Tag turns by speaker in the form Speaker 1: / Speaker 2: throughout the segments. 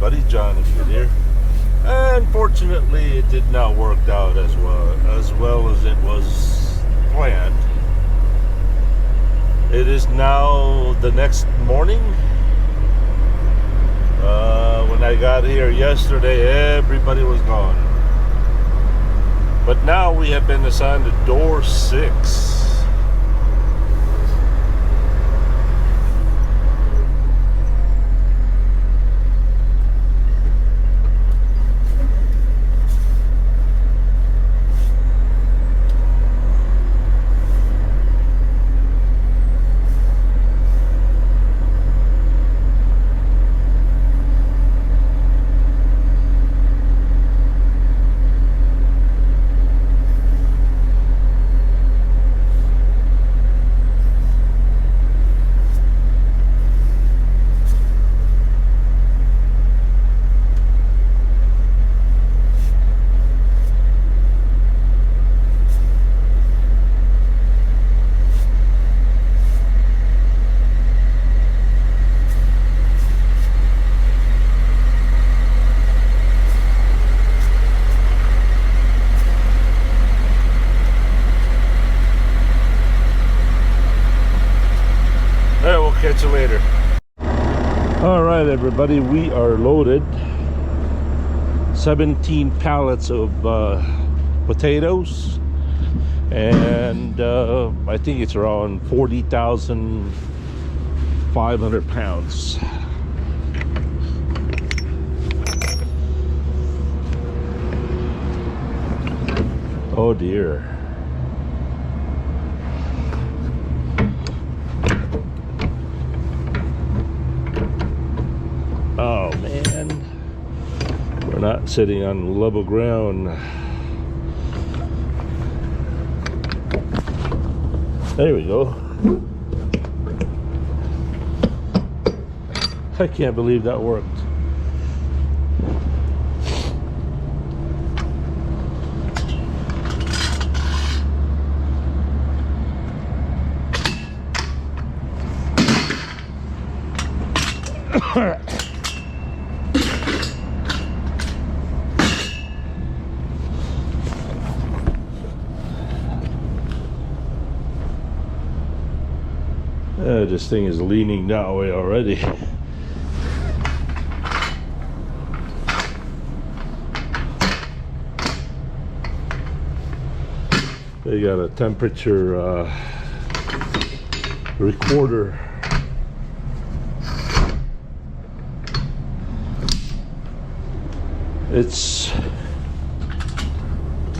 Speaker 1: everybody, John again here. Unfortunately, it did not work out as well as it was planned. It is now the next morning. When I got here yesterday, everybody was gone. But now we have been assigned to door 6. Catch you later. All right, everybody, we are loaded. 17 pallets of potatoes, and I think it's around 40,500 pounds. Oh dear. Oh man, we're not sitting on level ground. There we go. I can't believe that worked. This thing is leaning that way already. They got a temperature recorder.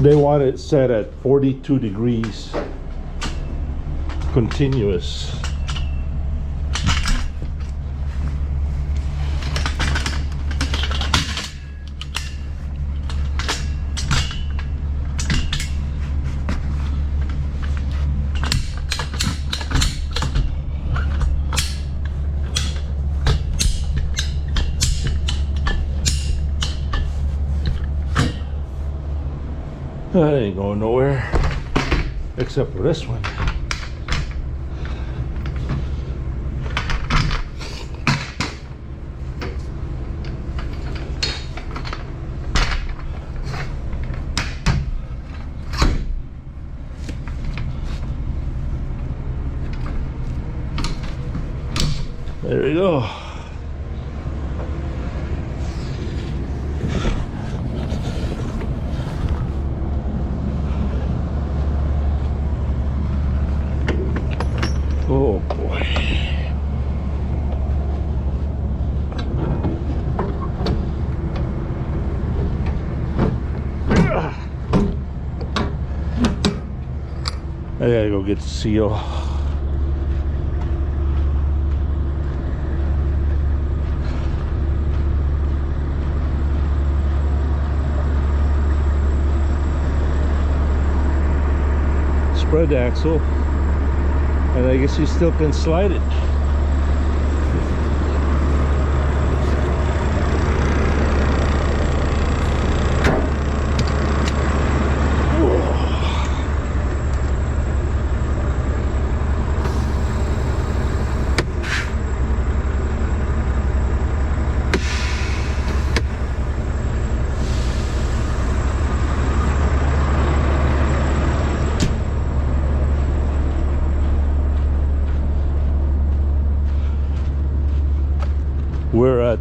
Speaker 1: They want it set at 42 degrees continuous. That ain't going nowhere, except for this one. There we go. Oh boy. I gotta go get the seal. Spread axle. And I guess you still can slide it. We're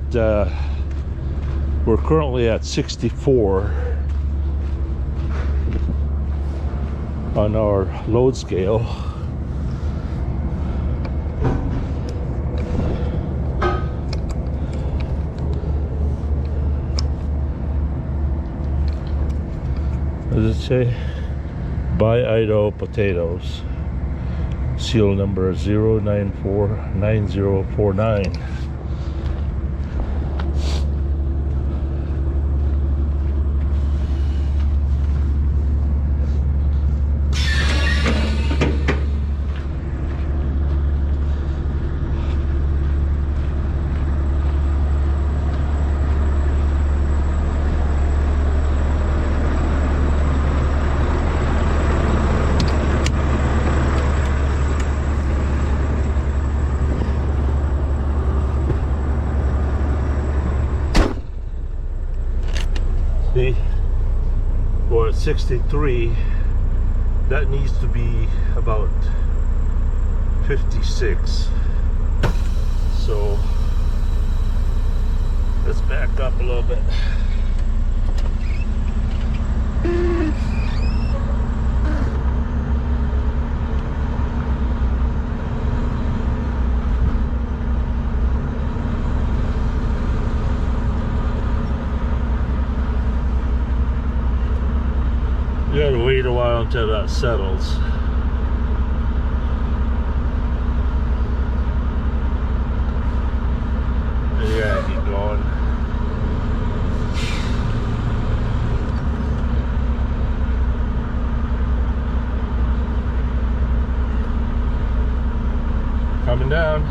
Speaker 1: currently at 64 on our load scale. What does it say? Buy Idaho potatoes. Seal number 0949049. See, we're at 63. That needs to be about 56. So let's back up a little bit. You gotta wait a while until that settles. You gotta keep going. Coming down.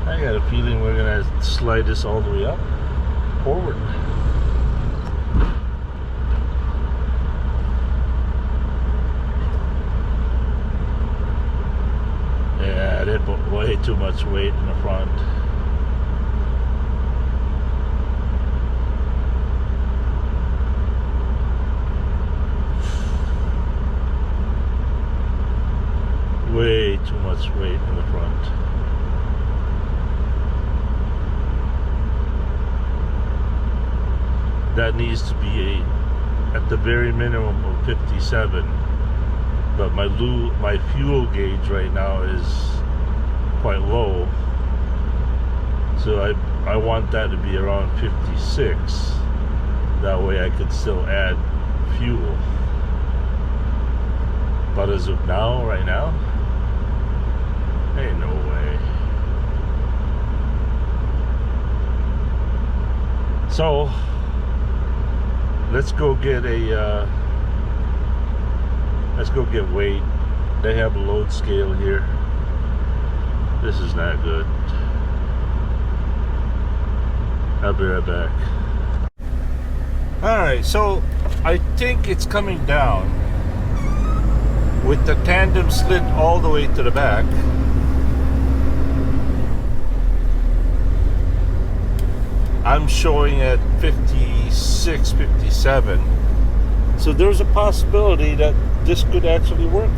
Speaker 1: I got a feeling we're gonna slide this all the way up, forward. Yeah, they put way too much weight in the front. Way too much weight in the front. That needs to be at the very minimum of 57. But my fuel gauge right now is quite low. So I want that to be around 56. That way I could still add fuel. But as of now, right now, ain't no way. So let's go get weight. They have a load scale here. This is not good. I'll be right back. Alright, so I think it's coming down with the tandem slit all the way to the back. I'm showing at 56, 57. So there's a possibility that this could actually work.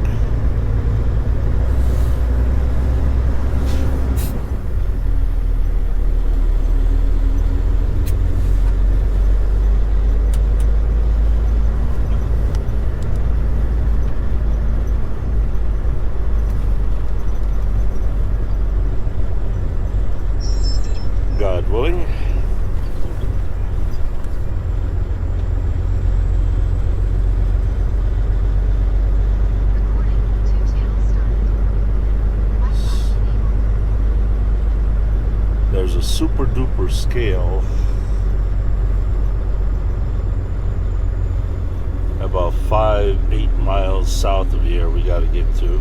Speaker 1: God willing. There's a super duper scale about 5-8 miles south of here we got to get to.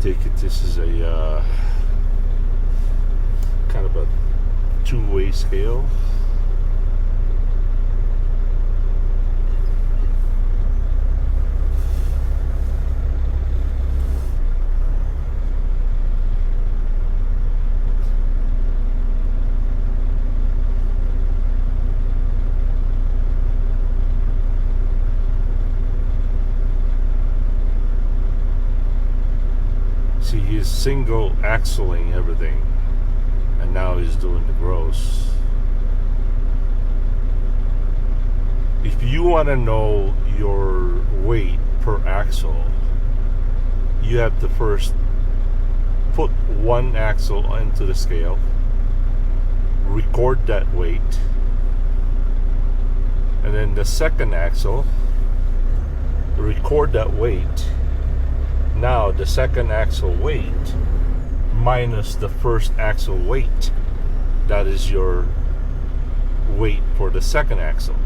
Speaker 1: take it this is a kind of a two-way scale. See, he's single axling everything, and now he's doing the gross. If you want to know your weight per axle, you have to first put one axle into the scale, record that weight, and then the second axle, record that weight. Now the second axle weight minus the first axle weight, that is your weight for the second axle,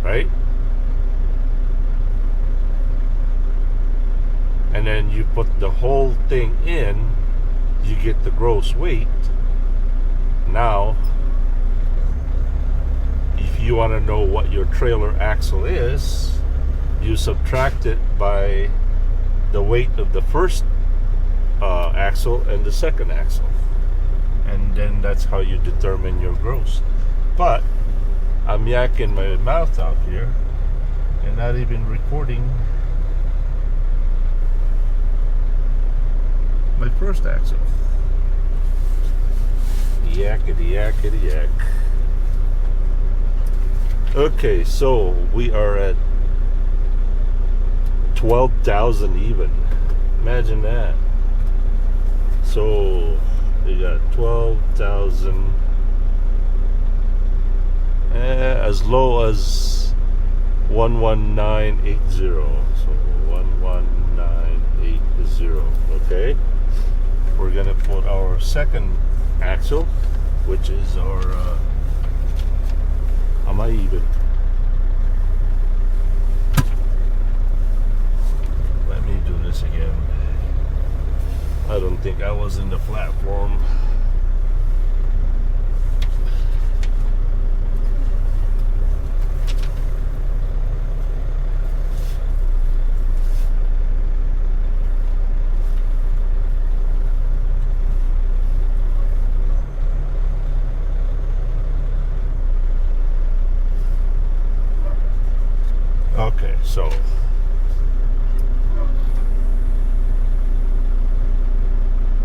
Speaker 1: right? And then you put the whole thing in, you get the gross weight. Now if you want to know what your trailer axle is, you subtract it by the weight of the first axle and the second axle, and then that's how you determine your gross. But I'm yakking my mouth out here and not even recording my first axle. Yakety yakety yak. Okay, so we are at 12,000 even. Imagine that. So we got 12,000 as low as 11980. So 11980. Okay, we're gonna put our second axle, which is our am I even? Let me do this again. I don't think I was in the platform.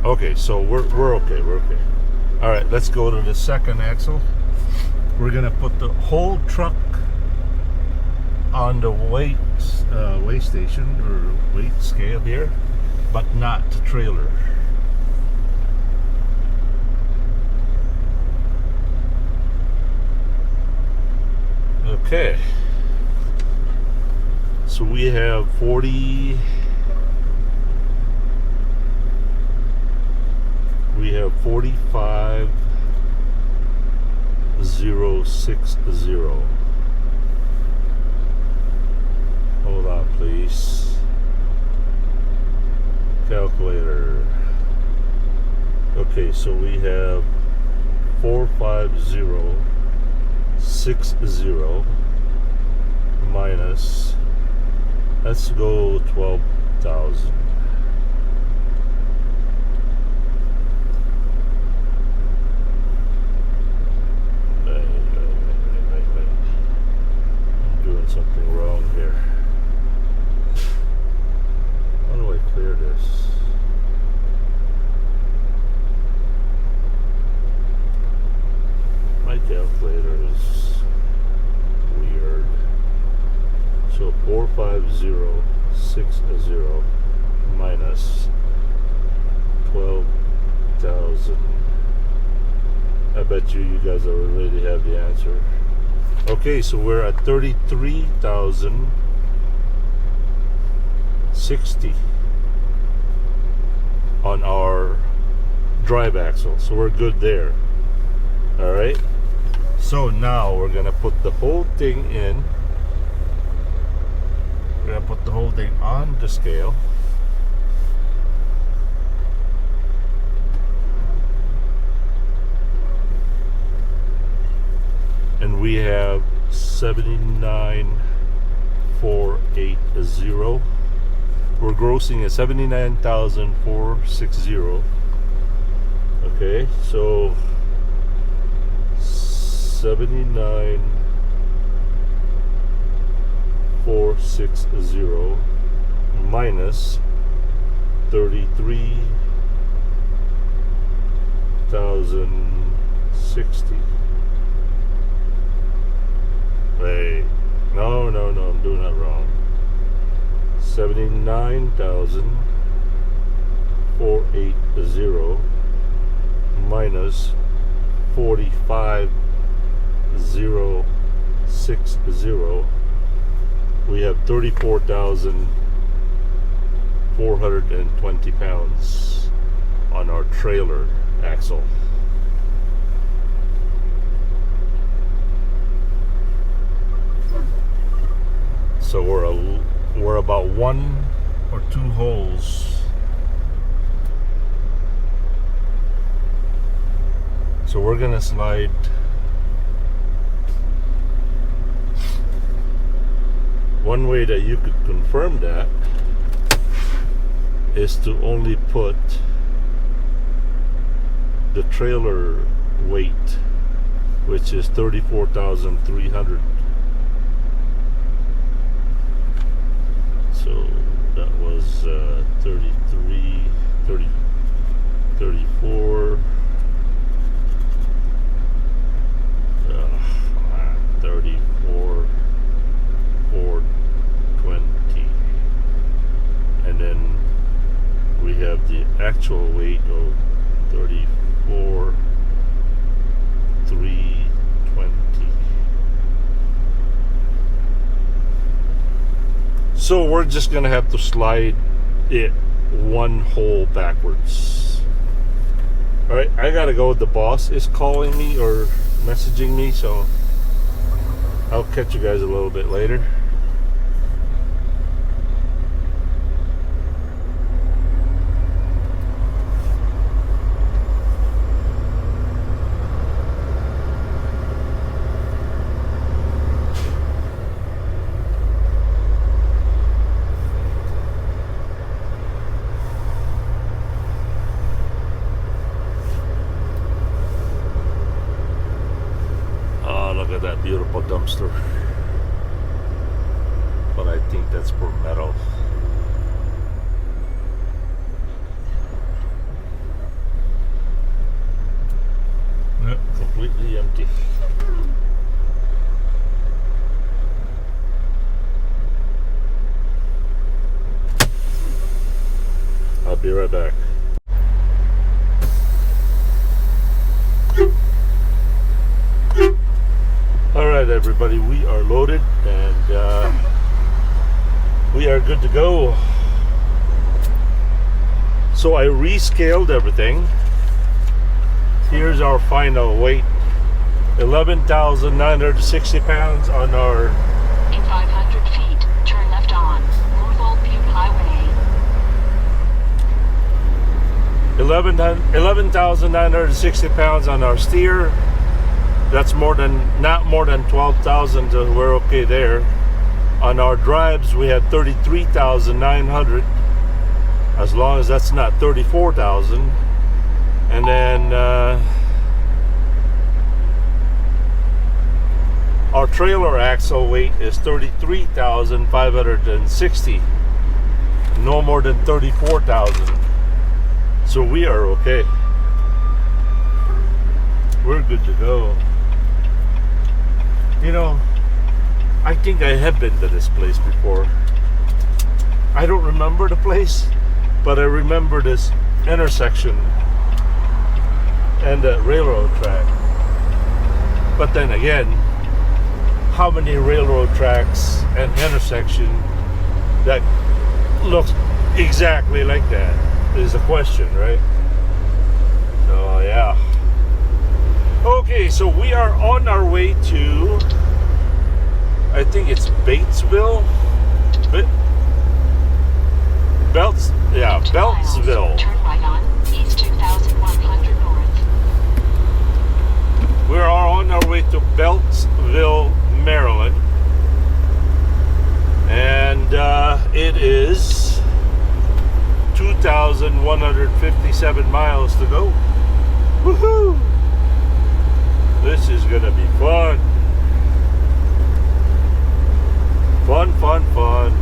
Speaker 1: Okay, so we're okay. We're okay. All right, let's go to the second axle. We're gonna put the whole truck on the weight station or weight scale here, but not the trailer. Okay. So we have 40. We have 45,060. Hold on, please. Calculator. Okay, so we have 45060 minus. Let's go 12,000. Something wrong here. How do I clear this? My calculator is weird. So 45060 minus 12,000. I bet you guys already have the answer. Okay, so we're at 33,060 on our drive axle. So we're good there. All right. So now we're gonna put the whole thing in. We're gonna put the whole thing on the scale. we have 79,480. We're grossing at 79,460. Okay, so 79,460 minus 33,060. Wait, no, I'm doing that wrong. 79,480 minus 45,060. We have 34,420 pounds on our trailer axle. So we're about 1 or 2 holes. So we're gonna slide one way that you could confirm that is to only put the trailer weight, which is 34,300. So that was 33, 30, 34, 34, 420. And then we have the actual weight of 34, 320. So we're just gonna have to slide it 1 hole backwards. All right, I gotta go. The boss is calling me or messaging me, so I'll catch you guys a little bit later. Look at that beautiful dumpster. But I think that's for metal. Yep, completely empty. I'll be right back. Alright everybody, we are loaded and we are good to go. So I rescaled everything. Here's our final weight. 11,960 pounds on our...
Speaker 2: In 500 feet, turn left on Louisville Butte Highway.
Speaker 1: 11,960 pounds on our steer. That's not more than 12,000, so we're okay there. On our drives, we had 33,900, as long as that's not 34,000. And then our trailer axle weight is 33,560, no more than 34,000. So we are okay. We're good to go. You know, I think I have been to this place before. I don't remember the place, but I remember this intersection and the railroad track. But then again, how many railroad tracks and intersection that looks exactly like that is the question, right? So yeah. Okay, so we are on our way to, I think it's Beltsville. Beltsville.
Speaker 2: Turn right on East 2100 North.
Speaker 1: We are on our way to Beltsville, Maryland. And it is 2,157 miles to go. Woohoo! This is gonna be fun. Fun, fun, fun.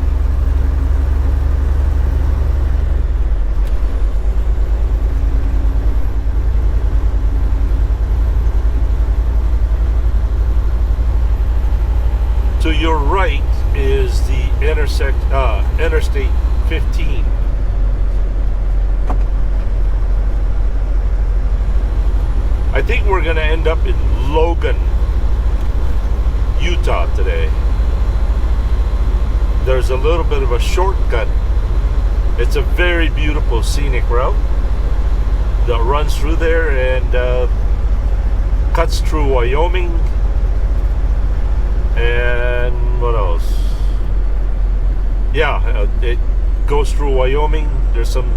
Speaker 1: To your right is the Interstate 15. I think we're gonna end up in Logan, Utah today. There's a little bit of a shortcut. It's a very beautiful scenic route that runs through there and cuts through Wyoming. And what else? Yeah, it goes through Wyoming. There's some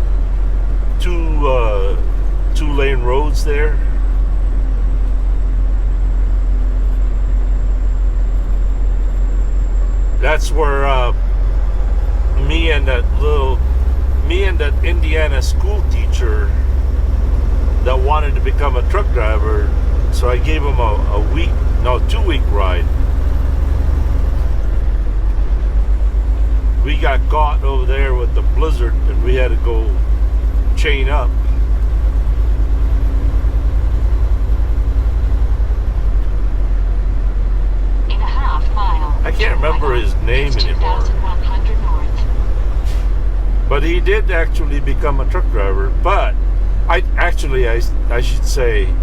Speaker 1: two-lane roads there. That's where me and that Indiana school teacher that wanted to become a truck driver. So I gave him a 2-week ride. We got caught over there with the blizzard and we had to go chain up.
Speaker 2: In a half mile.
Speaker 1: I can't remember his name anymore.
Speaker 2: 2,100 north.
Speaker 1: But he did actually become a truck driver. But I should say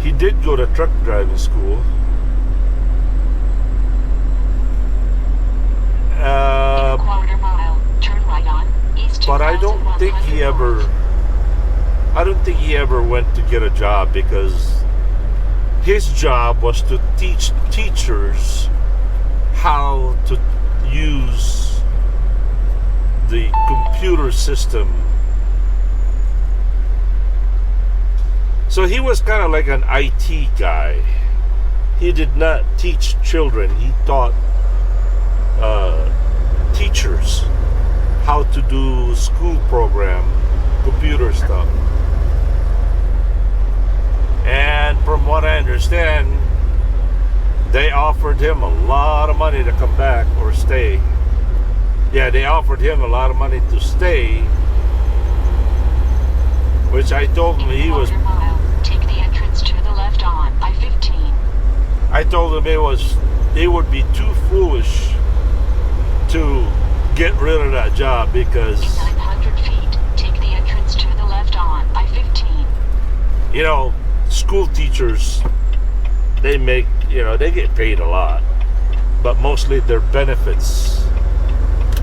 Speaker 1: he did go to truck driving school.
Speaker 2: Quarter mile. Turn right on. East.
Speaker 1: But I don't think he ever went to get a job, because his job was to teach teachers how to use the computer system. So he was kind of like an IT guy. He did not teach children. He taught teachers how to do school program, computer stuff. And from what I understand, they offered him a lot of money to come back or stay. Yeah, they offered him a lot of money to stay, which I told him he was.
Speaker 2: Mile. Take the entrance to the left on I-15.
Speaker 1: I told him they would be too foolish to get rid of that job, because
Speaker 2: In 900 feet, take the entrance to the left on I-15.
Speaker 1: you know, school teachers, they get paid a lot, but mostly their benefits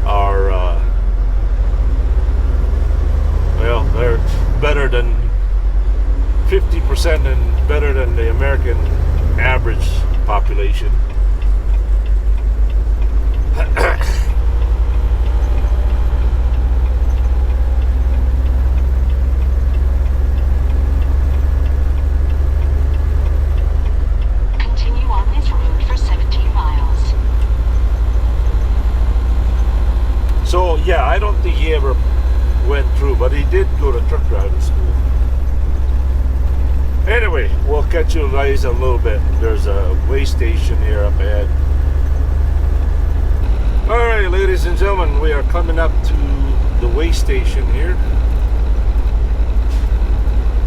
Speaker 1: are they're better than 50% and better than the American average population.
Speaker 2: Continue on this road for 17 miles.
Speaker 1: So yeah, I don't think he ever went through, but he did go to truck driving school. Anyway, we'll catch you guys a little bit. There's a way station here up ahead. Alright, ladies and gentlemen, we are coming up to the way station here.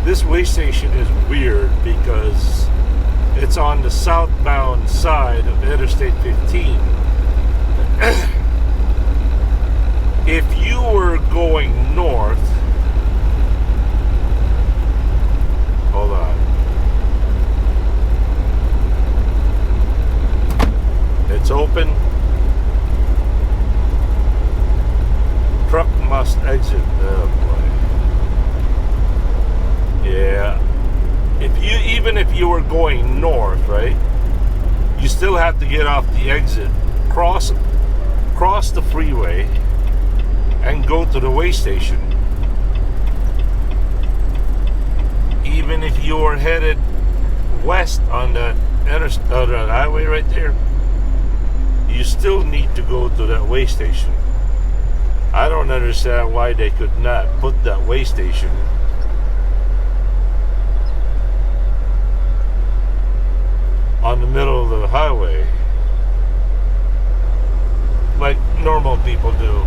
Speaker 1: This way station is weird because it's on the southbound side of Interstate 15. If you were going north, hold on. It's open. Truck must exit. Oh boy. Yeah. Even if you were going north, right? You still have to get off the exit, cross the freeway, and go to the way station. Even if you were headed west on that that highway right there, you still need to go to that way station. I don't understand why they could not put that way station on the middle of the highway like normal people do.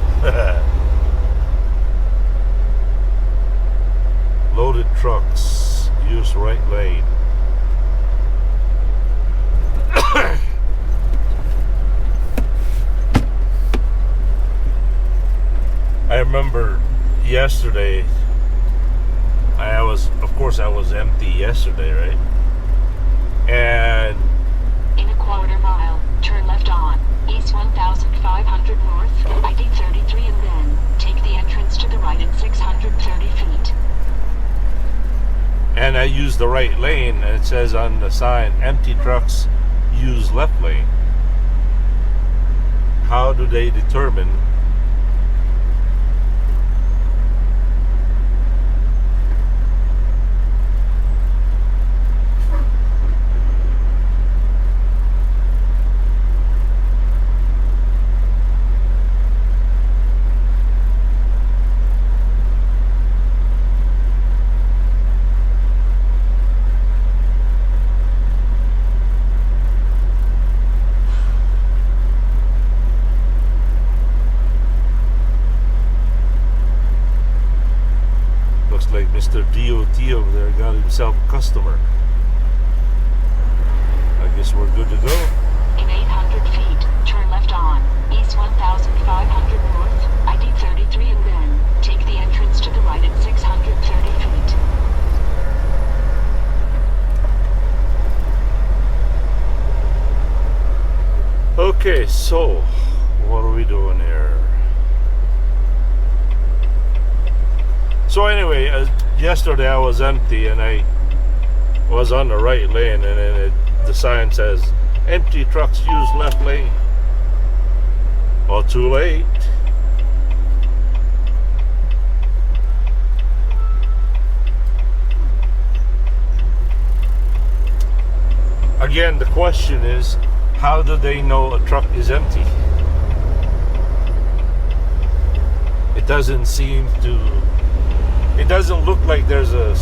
Speaker 1: Loaded trucks, use right lane. I remember yesterday, I was empty yesterday, right? And
Speaker 2: In a quarter mile, turn left on East 1500 North, ID 33, and then take the entrance to the right at 630 feet.
Speaker 1: and I used the right lane, and it says on the sign, empty trucks use left lane. How do they determine like Mr. DOT over there got himself a customer. I guess we're good to go.
Speaker 2: In 800 feet, turn left on East 1500 North, ID 33, and then take the entrance to the right at 630 feet.
Speaker 1: Okay, so what are we doing here? So anyway, yesterday I was empty and I was on the right lane, and then the sign says empty trucks use left lane. Well, too late. Again, the question is, how do they know a truck is empty? It doesn't seem to. It doesn't look like there's a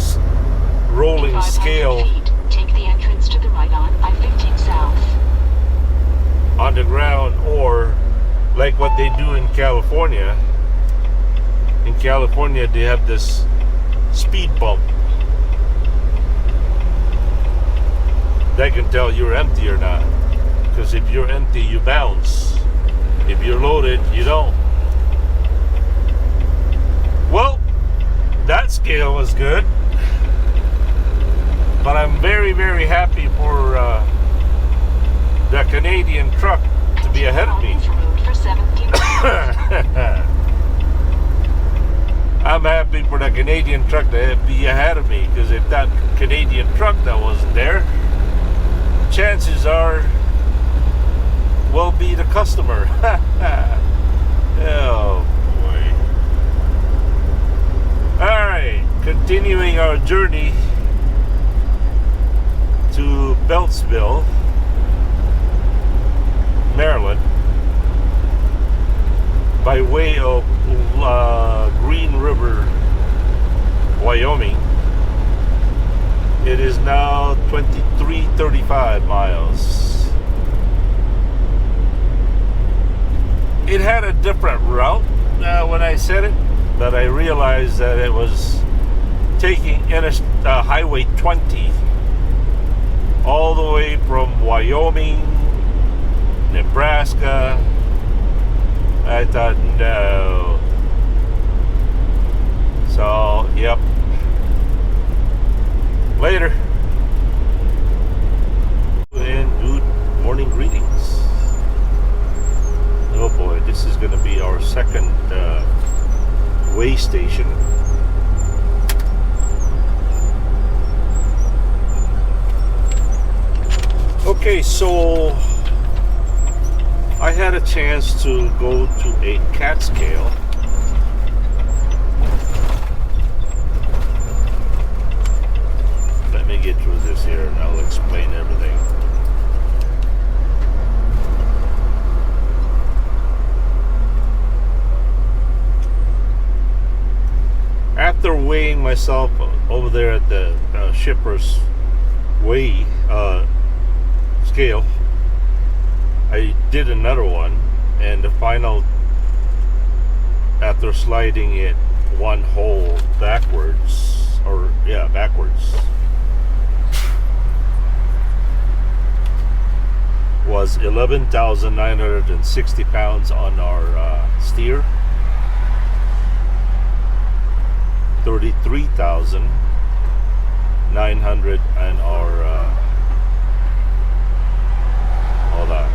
Speaker 1: rolling scale
Speaker 2: feet, take the entrance to the right on I-15 South.
Speaker 1: on the ground, or like what they do in California. In California, they have this speed bump that can tell you're empty or not. Because if you're empty, you bounce. If you're loaded, you don't. Well, that scale was good, but I'm very, very happy for the Canadian truck to be ahead of me. I'm happy for the Canadian truck to be ahead of me, because if that Canadian truck that wasn't there, chances are we'll be the customer. Oh. Alright, continuing our journey to Beltsville, Maryland, by way of Green River, Wyoming. It is now 2335 miles. It had a different route when I said it, but I realized that it was taking Highway 20 all the way from Wyoming, Nebraska. I thought, no. So, yep. Later. And good morning greetings. Oh boy, this is going to be our second way station. Okay, so I had a chance to go to a CAT scale. Let me get through this here and I'll explain everything. weighing myself over there at the shipper's weigh scale, I did another one, and the final, after sliding it one hole backwards, was 11,960 pounds on our steer, 33,900 on our hold on.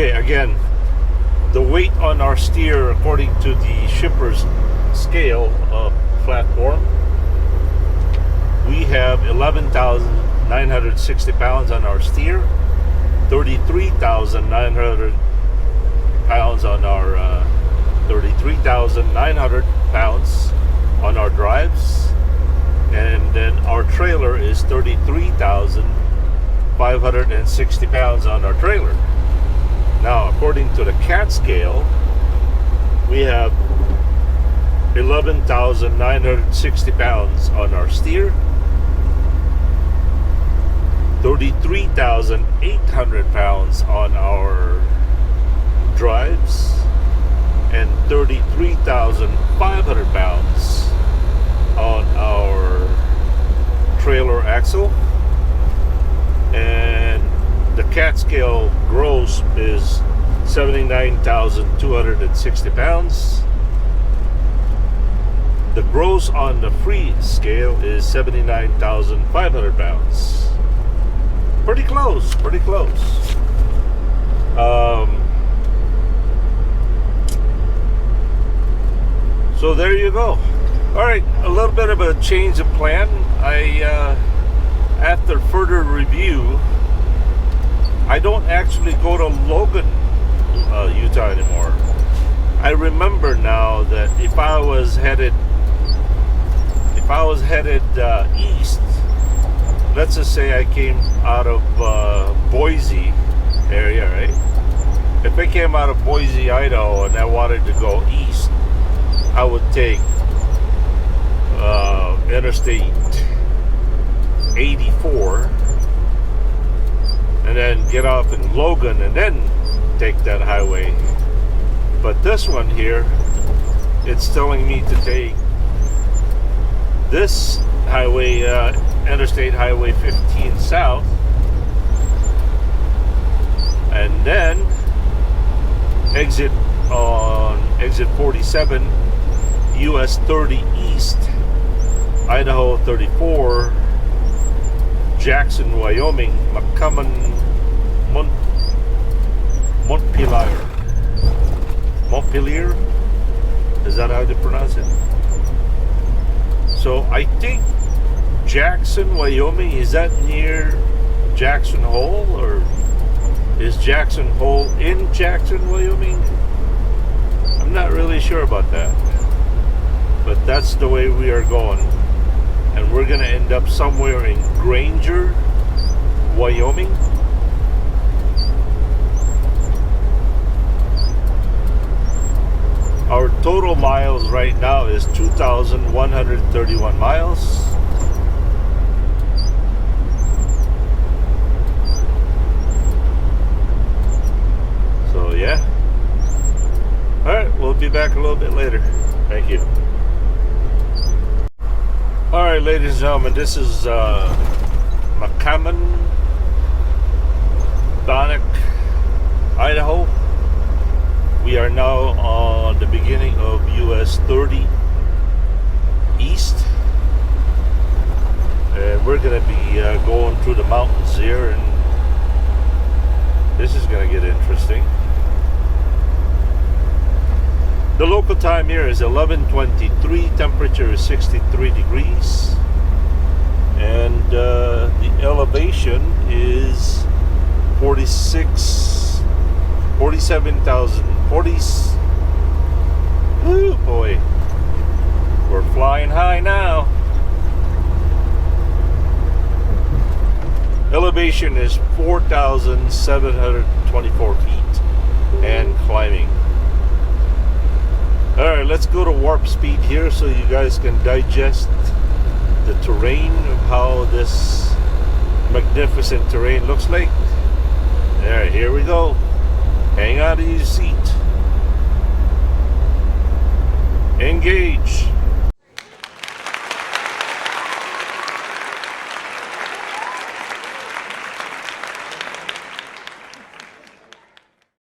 Speaker 1: Again, the weight on our steer, according to the shipper's scale platform, we have 11,960 pounds on our steer, 33,900 pounds on our 33,900 pounds on our drives, and then our trailer is 33,560 pounds on our trailer. Now, according to the CAT scale, we have 11,960 pounds on our steer, 33,800 pounds on our drives, and 33,500 pounds on our trailer axle. And the CAT scale gross is 79,260 pounds. The gross on the free scale is 79,500 pounds. Pretty close, pretty close. So there you go. All right, a little bit of a change of plan. After further review, I don't actually go to Logan, Utah anymore. I remember now that if I was headed east, let's just say I came out of Boise area, right? If I came out of Boise, Idaho, and I wanted to go east, I would take Interstate 84 and then get off in Logan and then take that highway. But this one here, it's telling me to take this highway, Interstate Highway 15 south, and then exit on exit 47, US 30 east, Idaho 34, Jackson, Wyoming, Montpelier, is that how to pronounce it? So I think Jackson, Wyoming, is that near Jackson Hole, or is Jackson Hole in Jackson, Wyoming? I'm not really sure about that, but that's the way we are going, and we're gonna end up somewhere in Granger, Wyoming. Our total miles right now is 2,131 miles. So yeah. Alright, we'll be back a little bit later. Thank you. Alright, ladies and gentlemen, this is McCammon, Bannock, Idaho. We are now on the beginning of US 30 east, And we're going to be going through the mountains here, and this is going to get interesting. The local time here is 11:23. Temperature is 63 degrees. And the elevation is 47,000. Woo, boy. We're flying high now. Elevation is 4,724 feet and climbing. Alright, let's go to warp speed here so you guys can digest the terrain of how this magnificent terrain looks like. Alright, here we go. Hang on to your seat. Engage.